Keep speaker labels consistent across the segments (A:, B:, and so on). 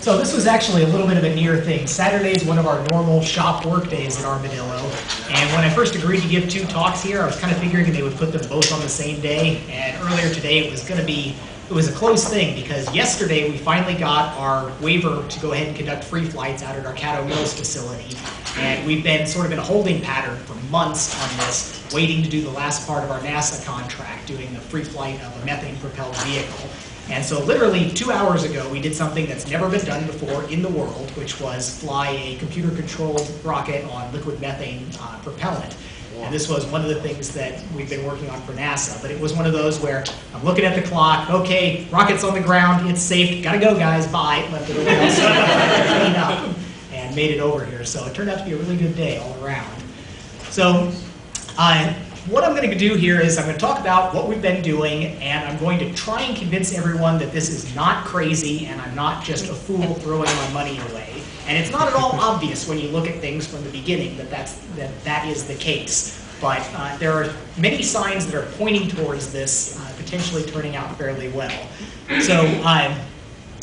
A: So this was actually a little bit of a near thing. Saturday is one of our normal shop work days at Armadillo. And when I first agreed to give 2 talks here, I was kind of figuring they would put them both on the same day. And earlier today it was a close thing because yesterday we finally got our waiver to go ahead and conduct free flights out at our Caddo Mills facility. And we've been sort of in a holding pattern for months on this, waiting to do the last part of our NASA contract, doing the free flight of a methane-propelled vehicle. And so literally 2 hours ago, we did something that's never been done before in the world, which was fly a computer-controlled rocket on liquid methane propellant. And this was one of the things that we've been working on for NASA. But it was one of those where I'm looking at the clock, okay, rocket's on the ground, it's safe, gotta go guys, bye. Left everything else clean up and made it over here. So it turned out to be a really good day all around. So what I'm going to do here is I'm going to talk about what we've been doing, and I'm going to try and convince everyone that this is not crazy and I'm not just a fool throwing my money away. And it's not at all obvious when you look at things from the beginning that that is the case. But there are many signs that are pointing towards this potentially turning out fairly well. So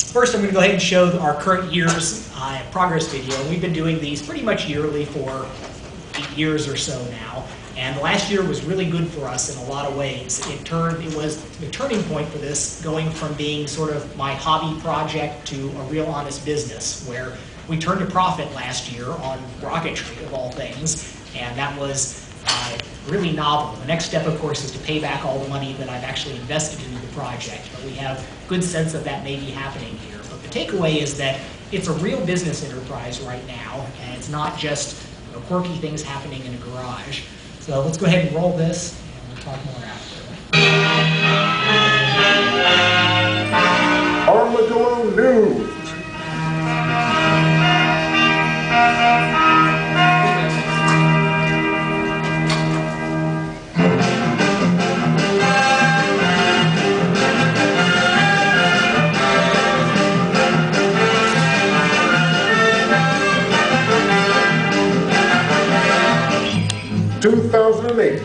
A: first I'm going to go ahead and show our current year's progress video. We've been doing these pretty much yearly for 8 years or so now. And last year was really good for us in a lot of ways. It was the turning point for this, going from being sort of my hobby project to a real honest business, where we turned a profit last year on rocketry, of all things, and that was really novel. The next step, of course, is to pay back all the money that I've actually invested into the project, but we have good sense that that may be happening here. But the takeaway is that it's a real business enterprise right now, and it's not just quirky things happening in a garage. So let's go ahead and roll this, and we'll talk more after.
B: Armadillo News.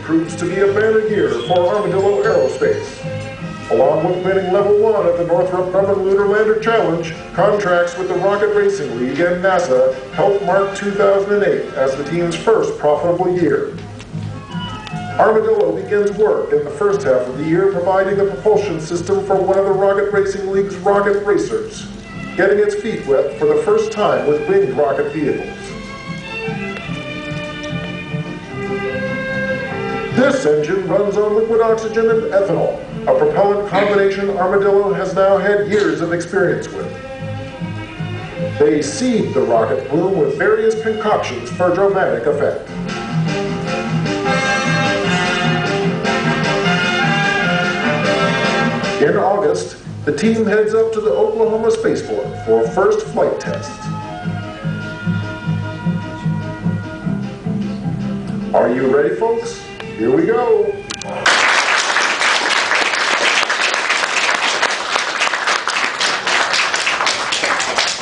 B: Proves to be a banner year for Armadillo Aerospace. Along with winning Level 1 at the Northrop Grumman Lunar Lander Challenge, contracts with the Rocket Racing League and NASA helped mark 2008 as the team's first profitable year. Armadillo begins work in the first half of the year providing the propulsion system for one of the Rocket Racing League's rocket racers, getting its feet wet for the first time with winged rocket vehicles. This engine runs on liquid oxygen and ethanol, a propellant combination Armadillo has now had years of experience with. They seed the rocket plume with various concoctions for dramatic effect. In August, the team heads up to the Oklahoma Spaceport for first flight tests. Are you ready, folks? Here we go.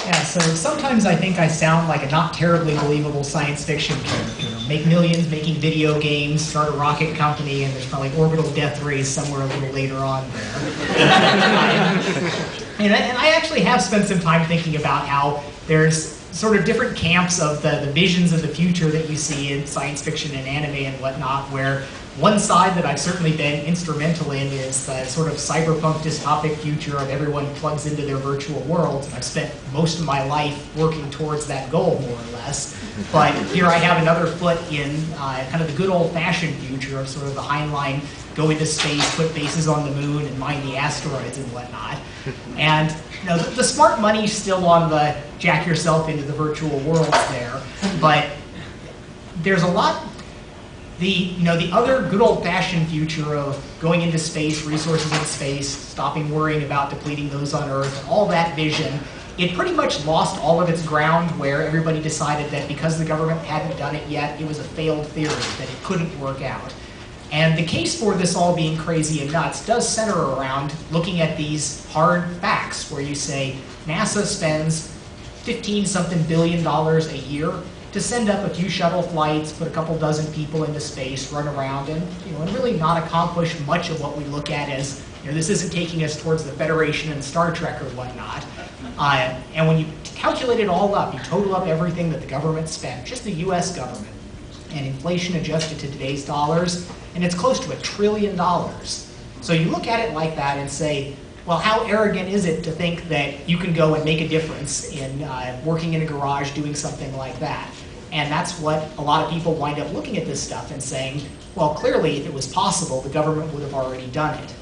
A: Yeah, so sometimes I think I sound like a not terribly believable science fiction character. Make millions making video games, start a rocket company, and there's probably orbital death rays somewhere a little later on there. and I actually have spent some time thinking about how there's sort of different camps of the visions of the future that you see in science fiction and anime and whatnot, where one side that I've certainly been instrumental in is the sort of cyberpunk dystopic future of everyone plugs into their virtual worlds. And I've spent most of my life working towards that goal, more or less. But here I have another foot in kind of the good old-fashioned future of sort of the Heinlein, go into space, put bases on the moon, and mine the asteroids and whatnot. And you know, the smart money's still on the jack yourself into the virtual worlds there, but there's a lot. The other good old-fashioned future of going into space, resources in space, stopping worrying about depleting those on Earth, all that vision, it pretty much lost all of its ground where everybody decided that because the government hadn't done it yet, it was a failed theory, that it couldn't work out. And the case for this all being crazy and nuts does center around looking at these hard facts where you say NASA spends $15-something billion a year to send up a few shuttle flights, put a couple dozen people into space, run around, and and really not accomplish much of what we look at as, this isn't taking us towards the Federation and Star Trek or whatnot. And when you calculate it all up, you total up everything that the government spent, just the US government, and inflation adjusted to today's dollars, and it's close to $1 trillion. So you look at it like that and say, well, how arrogant is it to think that you can go and make a difference in working in a garage doing something like that? And that's what a lot of people wind up looking at this stuff and saying, well, clearly, if it was possible, the government would have already done it.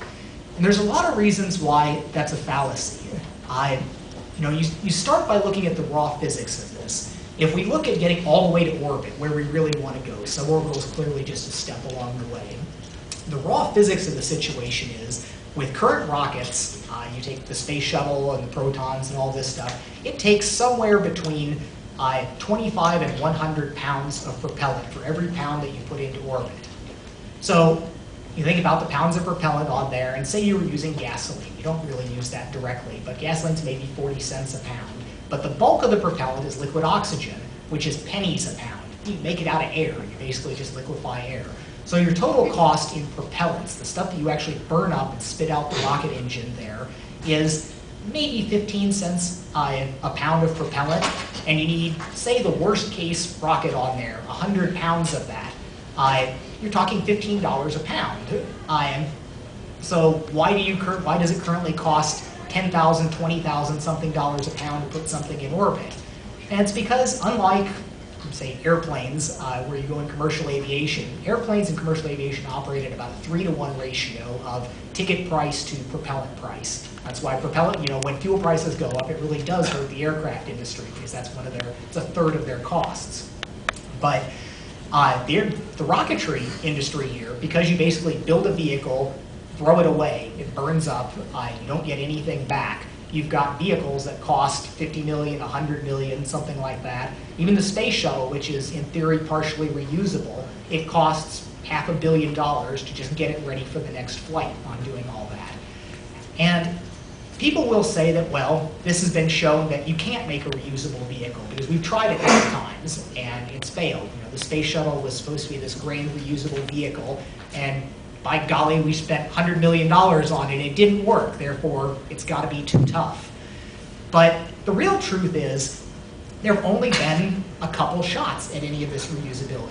A: And there's a lot of reasons why that's a fallacy. You start by looking at the raw physics of this. If we look at getting all the way to orbit, where we really want to go, suborbital is clearly just a step along the way. The raw physics of the situation is, with current rockets, you take the space shuttle and the protons and all this stuff, it takes somewhere between 25 and 100 pounds of propellant for every pound that you put into orbit. So you think about the pounds of propellant on there, and say you were using gasoline. You don't really use that directly, but gasoline's maybe 40 cents a pound. But the bulk of the propellant is liquid oxygen, which is pennies a pound. You make it out of air. You basically just liquefy air. So your total cost in propellants, the stuff that you actually burn up and spit out the rocket engine there, is maybe 15 cents a pound of propellant. And you need, say, the worst case rocket on there, 100 pounds of that. You're talking $15 a pound. So why does it currently cost $10,000, $20,000 something dollars a pound to put something in orbit? And it's because, unlike, say, airplanes, where you go in commercial aviation, airplanes in commercial aviation operate at about a 3-to-1 ratio of ticket price to propellant price. That's why propellant, when fuel prices go up, it really does hurt the aircraft industry, because that's it's a third of their costs. But the rocketry industry here, because you basically build a vehicle, throw it away, it burns up, you don't get anything back. You've got vehicles that cost 50 million, 100 million, something like that. Even the space shuttle, which is in theory partially reusable, it costs $500 million to just get it ready for the next flight on doing all that. And people will say that, well, this has been shown that you can't make a reusable vehicle because we've tried it many times and it's failed. The space shuttle was supposed to be this grand reusable vehicle, and by golly, we spent $100 million on it. It didn't work. Therefore, it's got to be too tough. But the real truth is, there have only been a couple shots at any of this reusability.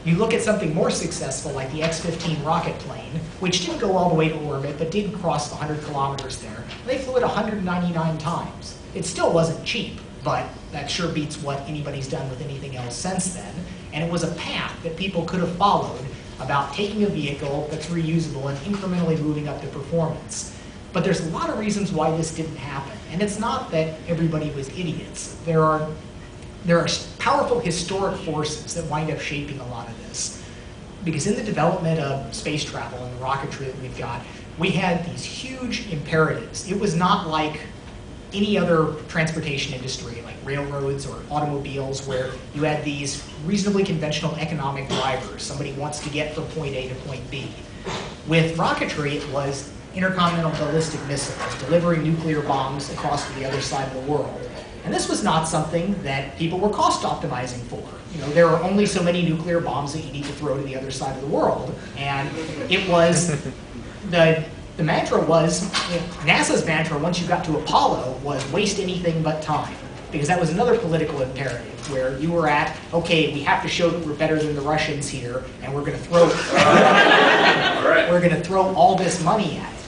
A: You look at something more successful like the X-15 rocket plane, which didn't go all the way to orbit, but did cross the 100 kilometers there. They flew it 199 times. It still wasn't cheap, but that sure beats what anybody's done with anything else since then. And it was a path that people could have followed about taking a vehicle that's reusable and incrementally moving up the performance. But there's a lot of reasons why this didn't happen. And it's not that everybody was idiots. There are powerful historic forces that wind up shaping a lot of this. Because in the development of space travel and the rocketry that we've got, we had these huge imperatives. It was not like any other transportation industry, like railroads or automobiles, where you had these reasonably conventional economic drivers. Somebody wants to get from point A to point B. With rocketry, it was intercontinental ballistic missiles, delivering nuclear bombs across to the other side of the world. And this was not something that people were cost optimizing for. There are only so many nuclear bombs that you need to throw to the other side of the world. And it was, the mantra was, NASA's mantra once you got to Apollo was waste anything but time. Because that was another political imperative where you were at, okay, we have to show that we're better than the Russians here, and we're going to throw we're going to throw all this money at it.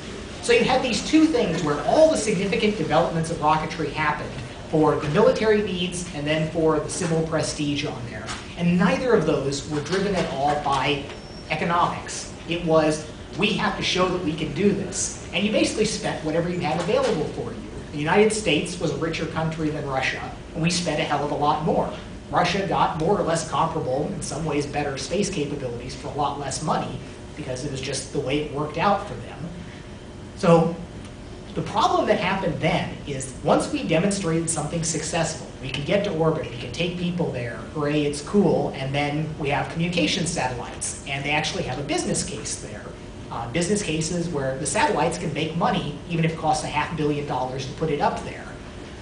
A: So you had these two things where all the significant developments of rocketry happened for the military needs and then for the civil prestige on there. And neither of those were driven at all by economics. It was, we have to show that we can do this. And you basically spent whatever you had available for you. The United States was a richer country than Russia, and we spent a hell of a lot more. Russia got more or less comparable, in some ways better space capabilities for a lot less money, because it was just the way it worked out for them. So the problem that happened then is once we demonstrated something successful, we could get to orbit, we could take people there, hooray, it's cool, and then we have communication satellites, and they actually have a business case there. Business cases where the satellites can make money even if it costs $500 million to put it up there.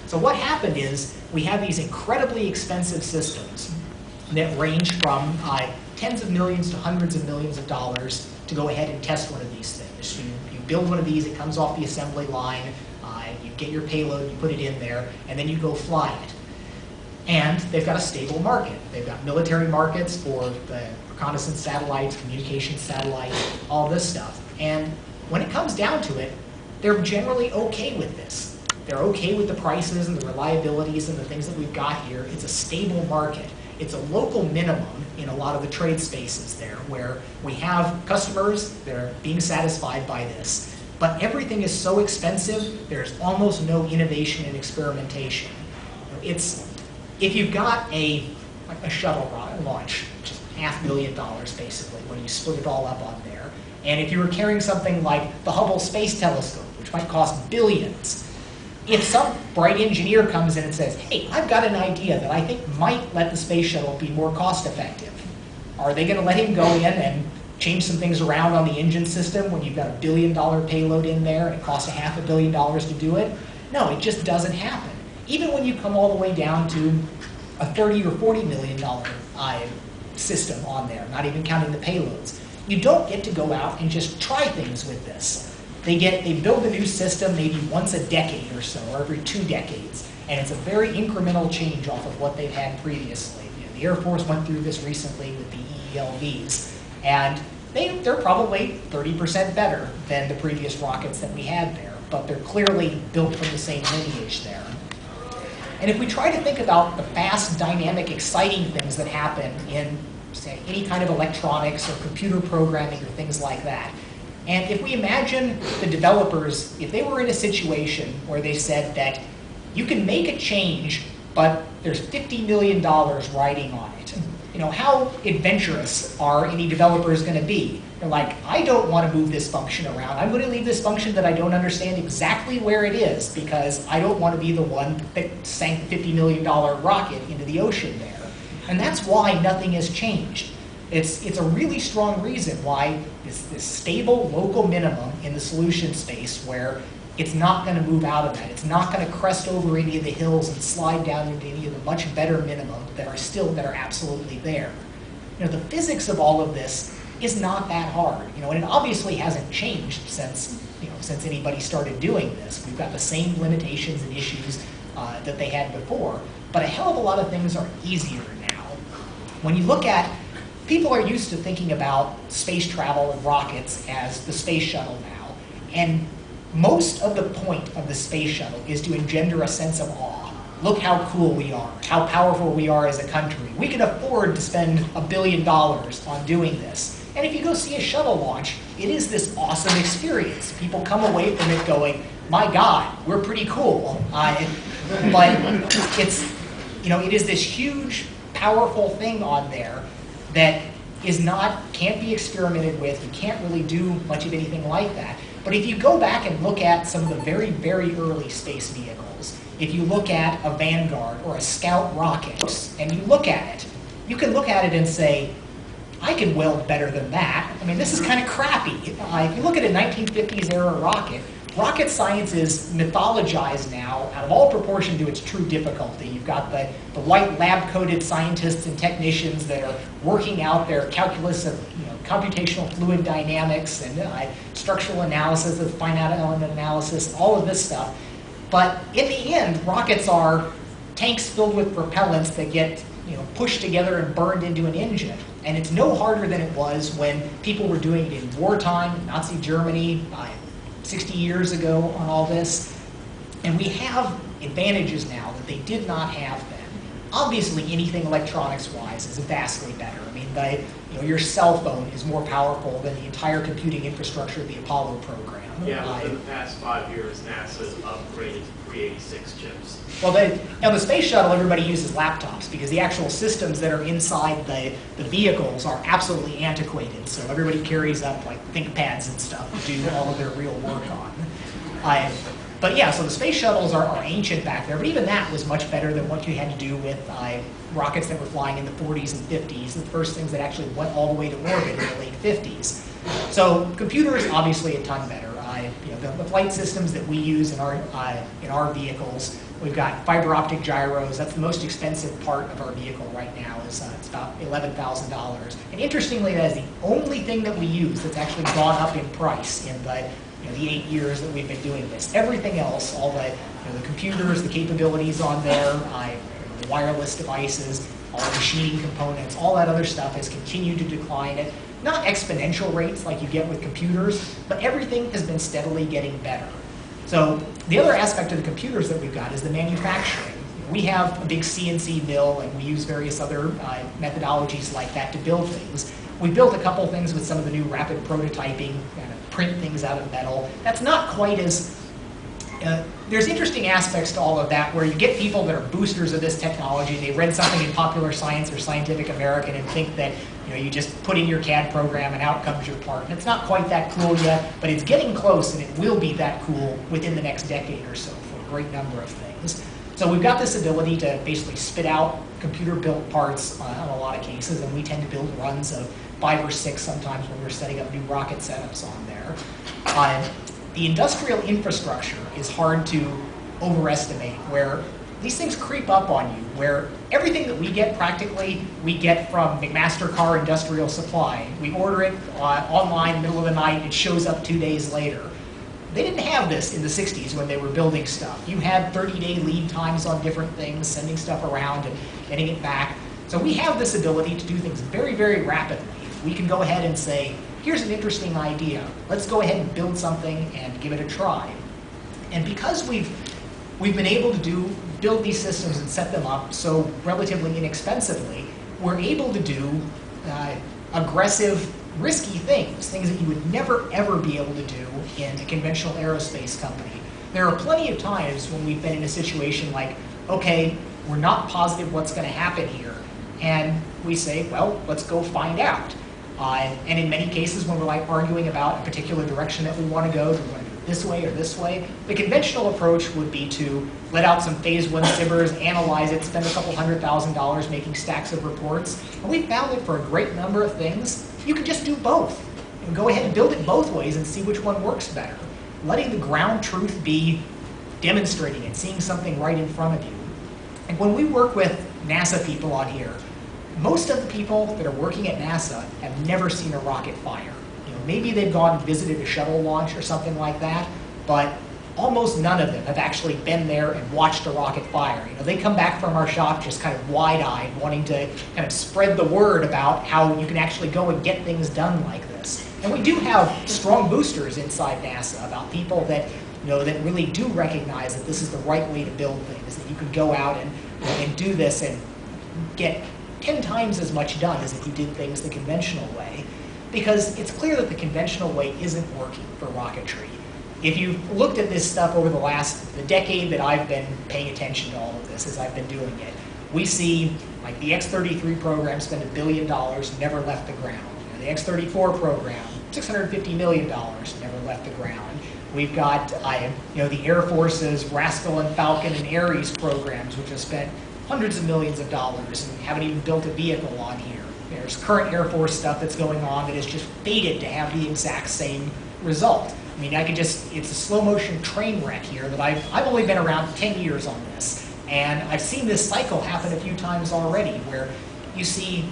A: So what happened is we have these incredibly expensive systems that range from tens of millions to hundreds of millions of dollars to go ahead and test one of these things. You build one of these, it comes off the assembly line, you get your payload, you put it in there, and then you go fly it. And they've got a stable market. They've got military markets for the reconnaissance satellites, communication satellites, all this stuff. And when it comes down to it, they're generally okay with this. They're okay with the prices and the reliabilities and the things that we've got here. It's a stable market. It's a local minimum in a lot of the trade spaces there, where we have customers that are being satisfied by this. But everything is so expensive, there's almost no innovation and experimentation. If you've got a shuttle launch, just $500,000 basically, when you split it all up on there, and if you were carrying something like the Hubble Space Telescope, which might cost billions, if some bright engineer comes in and says, hey, I've got an idea that I think might let the space shuttle be more cost effective, are they going to let him go in and change some things around on the engine system when you've got $1 billion payload in there and it costs $500 million to do it? No, it just doesn't happen. Even when you come all the way down to a $30 or $40 million system on there, not even counting the payloads, you don't get to go out and just try things with this. They build a new system maybe once a decade or so, or every 2 decades, and it's a very incremental change off of what they've had previously. The Air Force went through this recently with the EELVs, and they're probably 30% better than the previous rockets that we had there, but they're clearly built from the same lineage there. And if we try to think about the fast, dynamic, exciting things that happen in, say, any kind of electronics or computer programming or things like that, and if we imagine the developers, if they were in a situation where they said that you can make a change, but there's $50 million riding on it, how adventurous are any developers going to be? They're like, I don't want to move this function around. I'm going to leave this function that I don't understand exactly where it is because I don't want to be the one that sank the $50 million rocket into the ocean there. And that's why nothing has changed. It's a really strong reason why this stable local minimum in the solution space where it's not going to move out of that. It's not going to crest over any of the hills and slide down into any of the much better minimum that are absolutely there. The physics of all of this is not that hard, and it obviously hasn't changed since anybody started doing this. We've got the same limitations and issues that they had before, but a hell of a lot of things are easier now. When you look at, people are used to thinking about space travel and rockets as the space shuttle now, and most of the point of the space shuttle is to engender a sense of awe. Look how cool we are, how powerful we are as a country. We can afford to spend $1 billion on doing this. And if you go see a shuttle launch, it is this awesome experience. People come away from it going, my God, we're pretty cool. But it is this huge, powerful thing on there that can't be experimented with. You can't really do much of anything like that. But if you go back and look at some of the very, very early space vehicles, if you look at a Vanguard or a Scout rocket, and you look at it, you can look at it and say, I can weld better than that. I mean, this is kind of crappy. If you look at a 1950s era rocket science is mythologized now out of all proportion to its true difficulty. You've got the white lab-coated scientists and technicians that are working out their calculus of computational fluid dynamics and structural analysis of finite element analysis, all of this stuff. But in the end, rockets are tanks filled with propellants that get pushed together and burned into an engine. And it's no harder than it was when people were doing it in wartime, Nazi Germany, 60 years ago on all this. And we have advantages now that they did not have then. Obviously, anything electronics-wise is vastly better. I mean, your cell phone is more powerful than the entire computing infrastructure of the Apollo program.
C: Yeah, within the past 5 years, NASA's upgraded to 386 chips.
A: Well, the space shuttle, everybody uses laptops because the actual systems that are inside the vehicles are absolutely antiquated. So everybody carries up like ThinkPads and stuff to do all of their real work on. But yeah, so the space shuttles are ancient back there, but even that was much better than what you had to do with rockets that were flying in the 40s and 50s, the first things that actually went all the way to orbit in the late 50s. So computers, obviously a ton better. The flight systems that we use in our vehicles We've got fiber optic gyros. That's the most expensive part of our vehicle right now. It's about $11,000. And interestingly, that is the only thing that we use that's actually gone up in price in the 8 years that we've been doing this. Everything else, all the computers, the capabilities on there, the wireless devices, all the machining components, all that other stuff has continued to decline at not exponential rates like you get with computers, but everything has been steadily getting better. So the other aspect of the computers that we've got is the manufacturing. We have a big CNC mill, and we use various other methodologies like that to build things. We built a couple things with some of the new rapid prototyping, kind of print things out of metal. That's not quite as there's interesting aspects to all of that where you get people that are boosters of this technology. They read something in Popular Science or Scientific American and think that you just put in your CAD program and out comes your part. And it's not quite that cool yet, but it's getting close, and it will be that cool within the next decade or so for a great number of things. So we've got this ability to basically spit out computer-built parts in a lot of cases, and we tend to build runs of 5 or 6 sometimes when we're setting up new rocket setups on there. The industrial infrastructure is hard to overestimate, where these things creep up on you, where everything that we get practically, we get from McMaster Car Industrial Supply. We order it online, middle of the night, it shows up 2 days later. They didn't have this in the 60s when they were building stuff. You had 30-day lead times on different things, sending stuff around and getting it back. So we have this ability to do things very, very rapidly. We can go ahead and say, here's an interesting idea. Let's go ahead and build something and give it a try. And because we've been able to build these systems and set them up so relatively inexpensively, we're able to do aggressive, risky things that you would never, ever be able to do in a conventional aerospace company. There are plenty of times when we've been in a situation like, okay, we're not positive what's going to happen here, and we say, well, let's go find out. And in many cases, when we're arguing about a particular direction that we want to go, do we want to do it this way or this way? The conventional approach would be to let out some phase 1 simmers, analyze it, spend a couple $100,000 making stacks of reports. And we found that for a great number of things, you can just do both. And go ahead and build it both ways and see which one works better. Letting the ground truth be demonstrating it, seeing something right in front of you. And when we work with NASA people on here, most of the people that are working at NASA have never seen a rocket fire. Maybe they've gone and visited a shuttle launch or something like that, but almost none of them have actually been there and watched a rocket fire. They come back from our shop just kind of wide-eyed, wanting to kind of spread the word about how you can actually go and get things done like this. And we do have strong boosters inside NASA about people that that really do recognize that this is the right way to build things, that you can go out and do this and get 10 times as much done as if you did things the conventional way, because it's clear that the conventional way isn't working for rocketry. If you've looked at this stuff over the decade that I've been paying attention to all of this as I've been doing it, we see like the X-33 program spent $1 billion, never left the ground. The X-34 program, $650 million, never left the ground. We've got the Air Force's Rascal and Falcon and Ares programs, which have spent hundreds of millions of dollars and haven't even built a vehicle on here. There's current Air Force stuff that's going on that is just fated to have the exact same result. I mean, it's a slow motion train wreck here that I've only been around 10 years on this. And I've seen this cycle happen a few times already where you see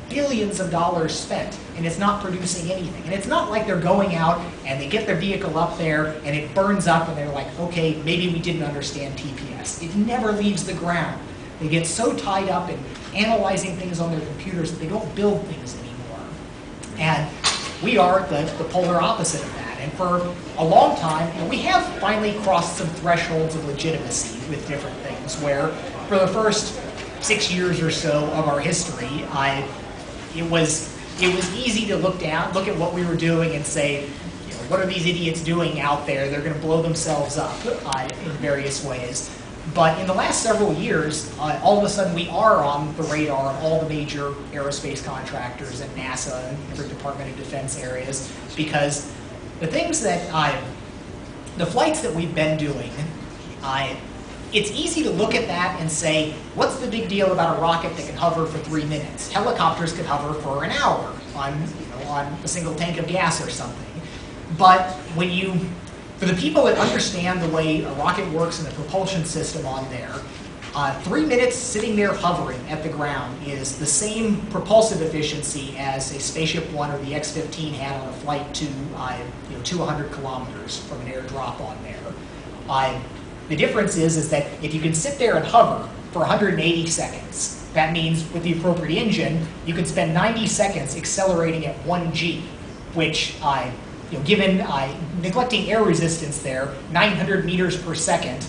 A: billions of dollars spent and it's not producing anything. And it's not like they're going out and they get their vehicle up there and it burns up and they're like, okay, maybe we didn't understand TPS. It never leaves the ground. They get so tied up in analyzing things on their computers that they don't build things anymore. And we are the polar opposite of that. And for a long time, we have finally crossed some thresholds of legitimacy with different things, where for the first 6 years or so of our history, it was easy to look at what we were doing and say, what are these idiots doing out there? They're going to blow themselves up in various ways. But in the last several years, all of a sudden we are on the radar of all the major aerospace contractors and NASA and every Department of Defense areas, because the things that, the flights that we've been doing, it's easy to look at that and say, what's the big deal about a rocket that can hover for 3 minutes? Helicopters could hover for an hour on a single tank of gas or something. But when you For the people that understand the way a rocket works and the propulsion system on there, 3 minutes sitting there hovering at the ground is the same propulsive efficiency as a Spaceship One or the X-15 had on a flight to 200 kilometers from an airdrop on there. The difference is that if you can sit there and hover for 180 seconds, that means with the appropriate engine, you can spend 90 seconds accelerating at 1G, which, given neglecting air resistance there, 900 meters per second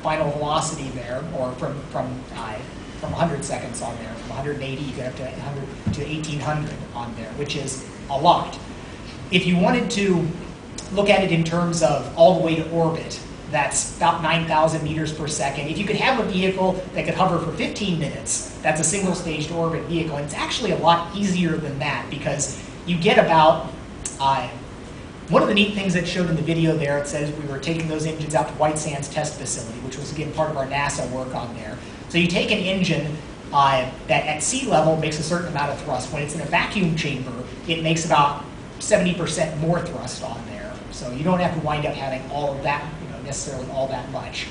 A: final velocity there, or from 100 seconds on there, from 180 you get up to 100 to 1800 on there, which is a lot. If you wanted to look at it in terms of all the way to orbit, that's about 9,000 meters per second. If you could have a vehicle that could hover for 15 minutes, that's a single-staged orbit vehicle. And it's actually a lot easier than that because you get about, one of the neat things that showed in the video there, it says we were taking those engines out to White Sands Test Facility, which was, again, part of our NASA work on there. So you take an engine that at sea level makes a certain amount of thrust. When it's in a vacuum chamber, it makes about 70% more thrust on there. So you don't have to wind up having all of that, necessarily all that much.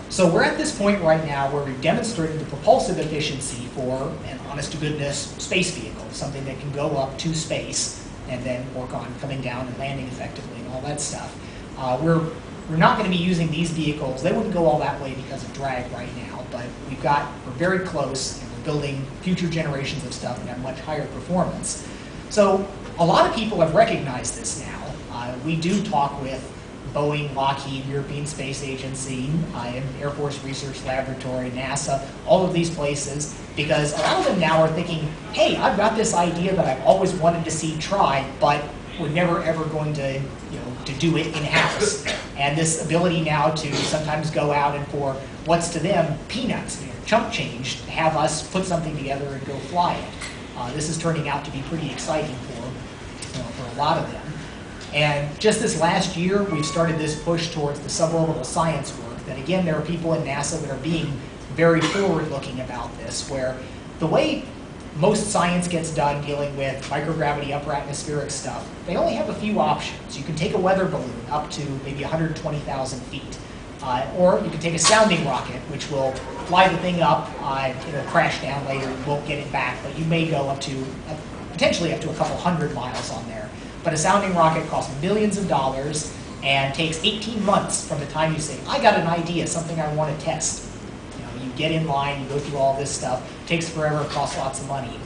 A: So we're at this point right now where we've demonstrated the propulsive efficiency for an honest-to-goodness space vehicle, something that can go up to space and then work on coming down and landing effectively and all that stuff. We're not going to be using these vehicles. They wouldn't go all that way because of drag right now, but we're very close, and we're building future generations of stuff that have much higher performance. So a lot of people have recognized this now. We do talk with Boeing, Lockheed, European Space Agency, Air Force Research Laboratory, NASA, all of these places, because a lot of them now are thinking, hey, I've got this idea that I've always wanted to see tried, but we're never ever going to, to do it in-house. And this ability now to sometimes go out and for what's to them peanuts, chump change, to have us put something together and go fly it. This is turning out to be pretty exciting for a lot of them. And just this last year, we've started this push towards the suborbital science work. That again, there are people in NASA that are being very forward-looking about this, where the way most science gets done dealing with microgravity, upper atmospheric stuff, they only have a few options. You can take a weather balloon up to maybe 120,000 feet. Or you can take a sounding rocket, which will fly the thing up, it'll crash down later, you won't get it back, but you may go up to, potentially up to a couple hundred miles on there. But a sounding rocket costs millions of dollars and takes 18 months from the time you say, I got an idea, something I want to test. You get in line, you go through all this stuff, it takes forever, it costs lots of money.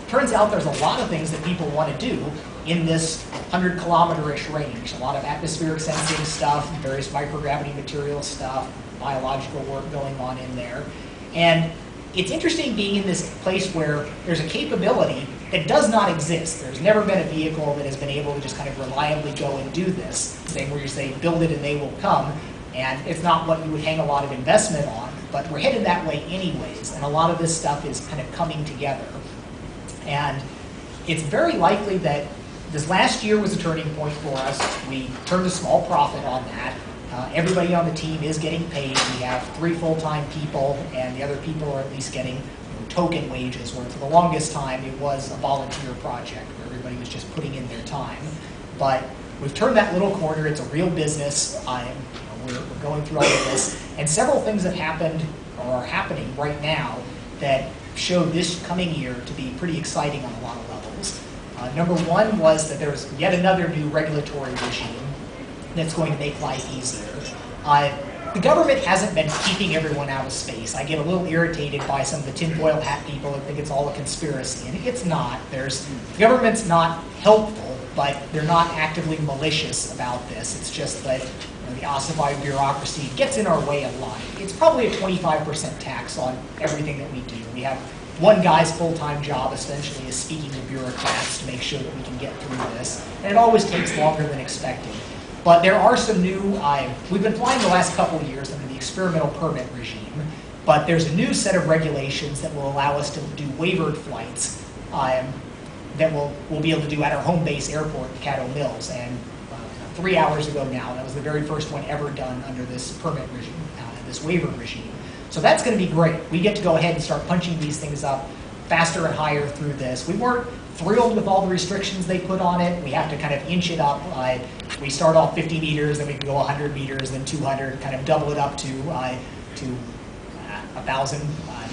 A: Turns out there's a lot of things that people want to do in this 100-kilometer-ish range. A lot of atmospheric sensing stuff, various microgravity material stuff, biological work going on in there. And it's interesting being in this place where there's a capability that does not exist. There's never been a vehicle that has been able to just kind of reliably go and do this thing where you say, build it and they will come. And it's not what you would hang a lot of investment on, but we're headed that way anyways. And a lot of this stuff is kind of coming together. And it's very likely that this last year was a turning point for us. We turned a small profit on that. Everybody on the team is getting paid. We have 3 full-time people, and the other people are at least getting token wages, where for the longest time it was a volunteer project where everybody was just putting in their time. But we've turned that little corner. It's a real business. We're going through all of this. And several things have happened or are happening right now that show this coming year to be pretty exciting on a lot of levels. Number one was that there's yet another new regulatory regime that's going to make life easier. The government hasn't been keeping everyone out of space. I get a little irritated by some of the tinfoil hat people that think it's all a conspiracy, and it's not. The government's not helpful, but they're not actively malicious about this. It's just that the ossified bureaucracy gets in our way a lot. It's probably a 25% tax on everything that we do. We have one guy's full-time job essentially is speaking to bureaucrats to make sure that we can get through this, and it always takes longer than expected. But there are some new, we've been flying the last couple of years under the experimental permit regime, but there's a new set of regulations that will allow us to do waivered flights that we'll be able to do at our home base airport in Caddo Mills. And 3 hours ago now, that was the very first one ever done under this permit regime, this waiver regime. So that's going to be great. We get to go ahead and start punching these things up faster and higher through this. We weren't thrilled with all the restrictions they put on it. We have to kind of inch it up we start off 50 meters, then we can go 100 meters, then 200, kind of double it up to 1,000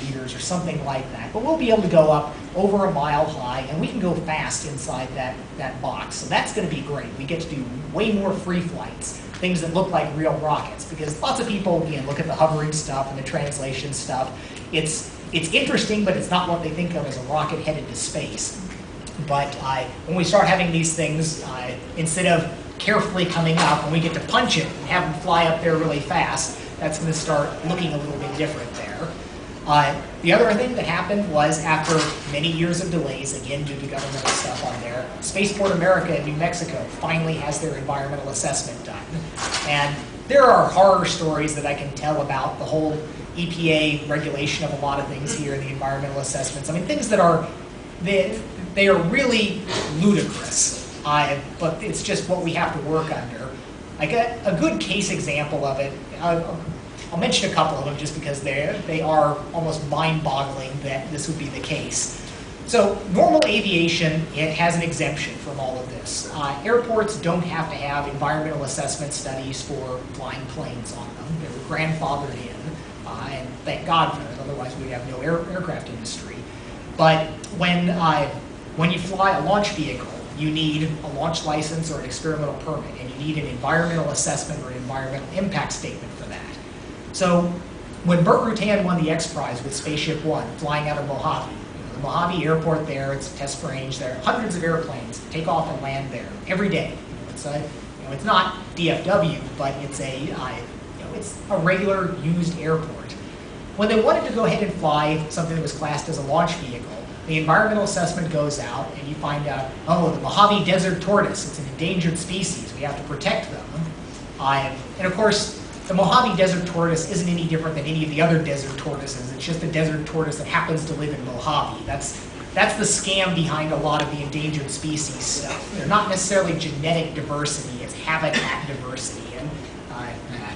A: meters or something like that. But we'll be able to go up over a mile high, and we can go fast inside that box. So that's going to be great. We get to do way more free flights, things that look like real rockets, because lots of people, again, look at the hovering stuff and the translation stuff. It's interesting, but it's not what they think of as a rocket headed to space. But when we start having these things, instead of carefully coming up, when we get to punch it and have them fly up there really fast, that's going to start looking a little bit different there. The other thing that happened was, after many years of delays, again due to governmental stuff on there, Spaceport America in New Mexico finally has their environmental assessment done. And there are horror stories that I can tell about the whole EPA regulation of a lot of things here in the environmental assessments. I mean, things that are, they are really ludicrous, but it's just what we have to work under. Like a good case example of it, I'll mention a couple of them just because they are almost mind-boggling that this would be the case. So normal aviation, it has an exemption from all of this. Airports don't have to have environmental assessment studies for flying planes on them. They were grandfathered in, and thank God for it, otherwise we'd have no aircraft industry. But when you fly a launch vehicle, you need a launch license or an experimental permit, and you need an environmental assessment or an environmental impact statement for that. So when Burt Rutan won the X Prize with Spaceship One, flying out of Mojave, the Mojave Airport there, it's a test range, there are hundreds of airplanes take off and land there every day. It's not DFW, but it's a regular used airport. When they wanted to go ahead and fly something that was classed as a launch vehicle, the environmental assessment goes out, and you find out, oh, the Mojave desert tortoise, it's an endangered species, we have to protect them. And of course, the Mojave desert tortoise isn't any different than any of the other desert tortoises. It's just a desert tortoise that happens to live in Mojave. That's the scam behind a lot of the endangered species stuff. They're not necessarily genetic diversity, it's habitat diversity. And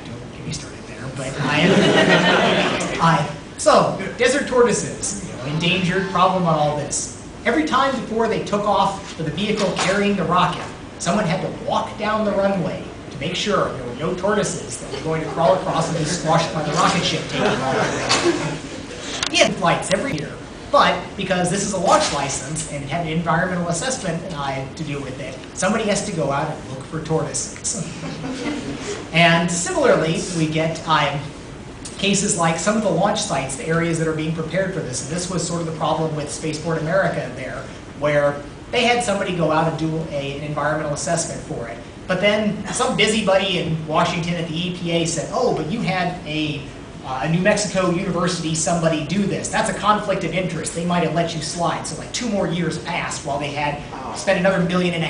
A: don't get me started there, but so, desert tortoises, endangered, problem on all this. Every time before they took off for the vehicle carrying the rocket, someone had to walk down the runway to make sure there were no tortoises that were going to crawl across and be squashed by the rocket ship taking off. He had flights every year, but because this is a launch license and it had an environmental assessment to do with it, somebody has to go out and look for tortoises. And similarly, we get cases like some of the launch sites, the areas that are being prepared for this. And this was sort of the problem with Spaceport America there, where they had somebody go out and do an environmental assessment for it. But then some busybody in Washington at the EPA said, oh, but you had a New Mexico University somebody do this. That's a conflict of interest. They might have let you slide. So like 2 more years passed while they had spent another $1.5 million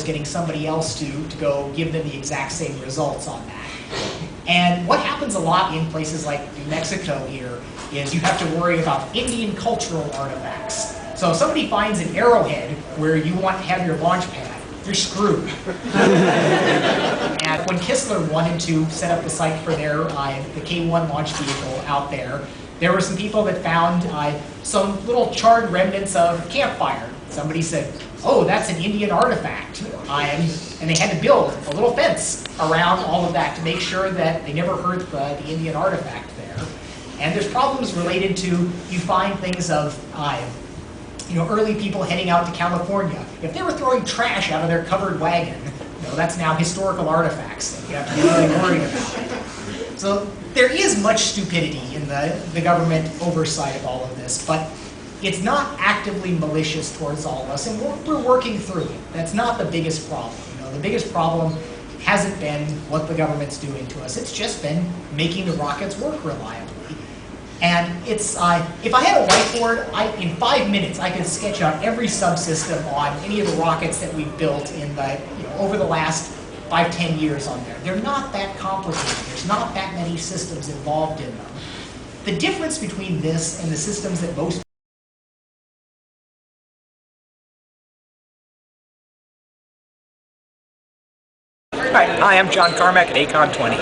A: getting somebody else to go give them the exact same results on that. And what happens a lot in places like New Mexico here is you have to worry about Indian cultural artifacts. So if somebody finds an arrowhead where you want to have your launch pad, you're screwed. And when Kistler wanted to set up the site for their the K-1 launch vehicle out there were some people that found some little charred remnants of campfire. Somebody said, oh, that's an Indian artifact. And they had to build a little fence around all of that to make sure that they never hurt the Indian artifact there. And there's problems related to, you find things of early people heading out to California. If they were throwing trash out of their covered wagon, that's now historical artifacts that you have to be really worried about. So there is much stupidity in the government oversight of all of this, but it's not actively malicious towards all of us, and we're working through it. That's not the biggest problem. The biggest problem hasn't been what the government's doing to us. It's just been making the rockets work reliably. And it's, if I had a whiteboard, in 5 minutes I could sketch out every subsystem on any of the rockets that we've built in over the last 5-10 years on there. They're not that complicated. There's not that many systems involved in them. The difference between this and the systems that most
D: Hi, I'm John Carmack at A-Kon 20.